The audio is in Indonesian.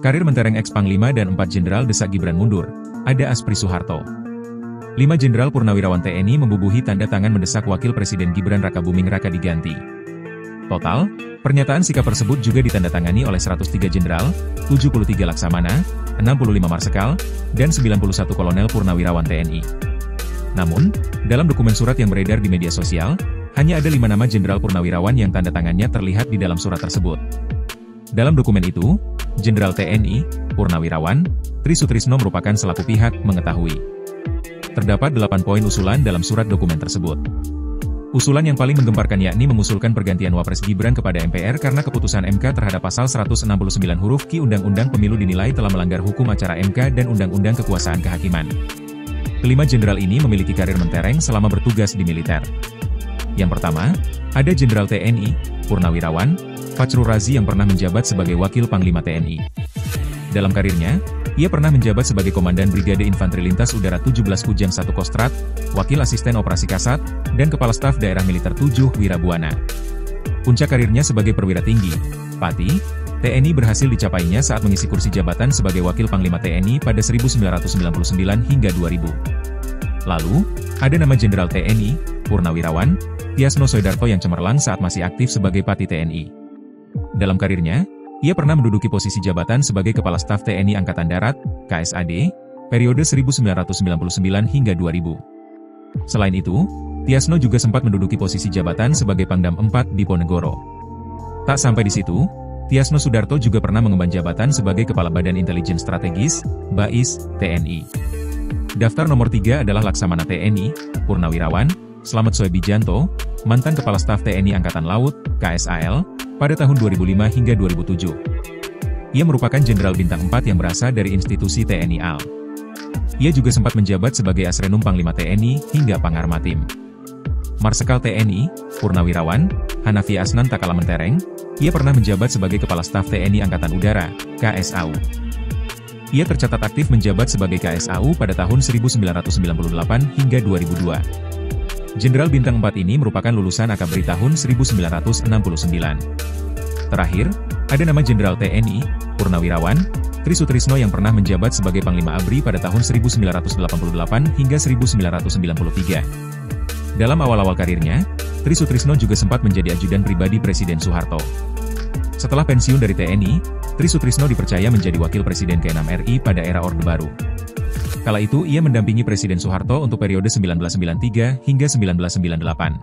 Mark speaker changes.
Speaker 1: Karir mentereng ex-Panglima dan 4 Jenderal desak Gibran mundur. Ada Aspri Soeharto. 5 Jenderal Purnawirawan TNI membubuhi tanda tangan mendesak Wakil Presiden Gibran Rakabuming Raka diganti. Total, pernyataan sikap tersebut juga ditandatangani oleh 103 Jenderal, 73 Laksamana, 65 Marsekal, dan 91 Kolonel Purnawirawan TNI. Namun, dalam dokumen surat yang beredar di media sosial, hanya ada 5 nama Jenderal Purnawirawan yang tanda tangannya terlihat di dalam surat tersebut. Dalam dokumen itu, Jenderal TNI, Purnawirawan, Tri Sutrisno merupakan selaku pihak mengetahui. Terdapat 8 poin usulan dalam surat dokumen tersebut. Usulan yang paling menggemparkan yakni mengusulkan pergantian Wapres Gibran kepada MPR karena keputusan MK terhadap pasal 169 huruf Q Undang-Undang Pemilu dinilai telah melanggar hukum acara MK dan Undang-Undang Kekuasaan Kehakiman. Kelima jenderal ini memiliki karir mentereng selama bertugas di militer. Yang pertama, ada Jenderal TNI, Purnawirawan, Fajrul Razi yang pernah menjabat sebagai Wakil Panglima TNI. Dalam karirnya, ia pernah menjabat sebagai Komandan Brigade Infanteri Lintas Udara 17 Kujang 1 Kostrat, Wakil Asisten Operasi Kasat, dan Kepala Staf Daerah Militer 7 Wirabuana. Puncak karirnya sebagai perwira tinggi, Pati, TNI berhasil dicapainya saat mengisi kursi jabatan sebagai Wakil Panglima TNI pada 1999 hingga 2000. Lalu, ada nama Jenderal TNI, Purnawirawan, Tiasno Soedarto yang cemerlang saat masih aktif sebagai Pati TNI. Dalam karirnya, ia pernah menduduki posisi jabatan sebagai Kepala Staf TNI Angkatan Darat, KSAD, periode 1999 hingga 2000. Selain itu, Tiasno juga sempat menduduki posisi jabatan sebagai Pangdam 4 Diponegoro. Tak sampai di situ, Tiasno Sudarto juga pernah mengemban jabatan sebagai Kepala Badan Intelijen Strategis, BAIS, TNI. Daftar nomor 3 adalah Laksamana TNI, Purnawirawan, Slamet Soebijanto, mantan Kepala Staf TNI Angkatan Laut, KSAL, pada tahun 2005 hingga 2007. Ia merupakan Jenderal Bintang 4 yang berasal dari institusi TNI AL. Ia juga sempat menjabat sebagai Asrenum Panglima TNI hingga Pangarmatim. Marsekal TNI, Purnawirawan, Hanafi Asnan Takala Mentereng, ia pernah menjabat sebagai Kepala Staf TNI Angkatan Udara, KSAU. Ia tercatat aktif menjabat sebagai KSAU pada tahun 1998 hingga 2002. Jenderal Bintang 4 ini merupakan lulusan Akabri tahun 1969. Terakhir, ada nama Jenderal TNI, Purnawirawan, Tri Sutrisno yang pernah menjabat sebagai Panglima ABRI pada tahun 1988 hingga 1993. Dalam awal-awal karirnya, Tri Sutrisno juga sempat menjadi ajudan pribadi Presiden Soeharto. Setelah pensiun dari TNI, Tri Sutrisno dipercaya menjadi Wakil Presiden ke-6 RI pada era Orde Baru. Kala itu ia mendampingi Presiden Soeharto untuk periode 1993 hingga 1998.